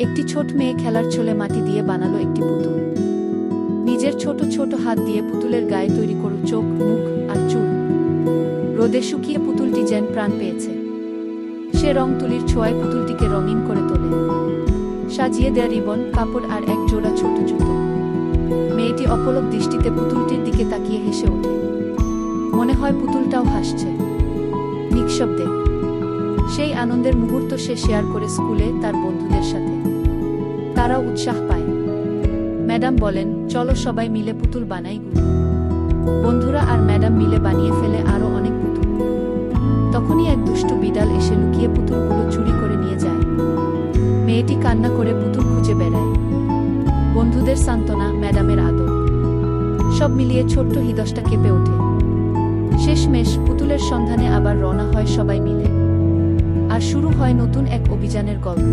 একটি ছোট মেয়ে খেলার ছলে মাটি দিয়ে বানালো একটি পুতুল। নিজের ছোট ছোট হাত দিয়ে পুতুলের গায়ে তৈরি করল চোখ, মুখ আর চুল। রোদে শুকিয়ে পুতুলটি যেন প্রাণ পেয়েছে। সে রং তুলির ছোঁয়ায় পুতুলটিকে রঙিন করে তোলে, সাজিয়ে দেয়া রিবন, কাপড় আর এক জোড়া ছোট জুতো। মেয়েটি অপলক দৃষ্টিতে পুতুলটির দিকে তাকিয়ে হেসে ওঠে। মনে হয় পুতুলটাও হাসছে, নিঃশব্দে। সেই আনন্দের মুহূর্ত সে শেয়ার করে স্কুলে তার বন্ধুদের সাথে। তারাও উৎসাহ পায়। ম্যাডাম বলেন, চলো সবাই মিলে পুতুল বানাই। বন্ধুরা আর ম্যাডাম মিলে বানিয়ে ফেলে আরো অনেক পুতুল। তখনই এক দুষ্টু বিড়াল এসে লুকিয়ে পুতুলগুলো চুরি করে নিয়ে যায়। মেয়েটি কান্না করে পুতুল খুঁজে বেড়ায়। বন্ধুদের সান্ত্বনা, ম্যাডামের আদর, সব মিলিয়ে ছোট্ট হৃদয়টা কেঁপে ওঠে। শেষমেশ পুতুলের সন্ধানে আবার রওনা হয় সবাই মিলে। আর শুরু হয় নতুন এক অভিযানের গল্প।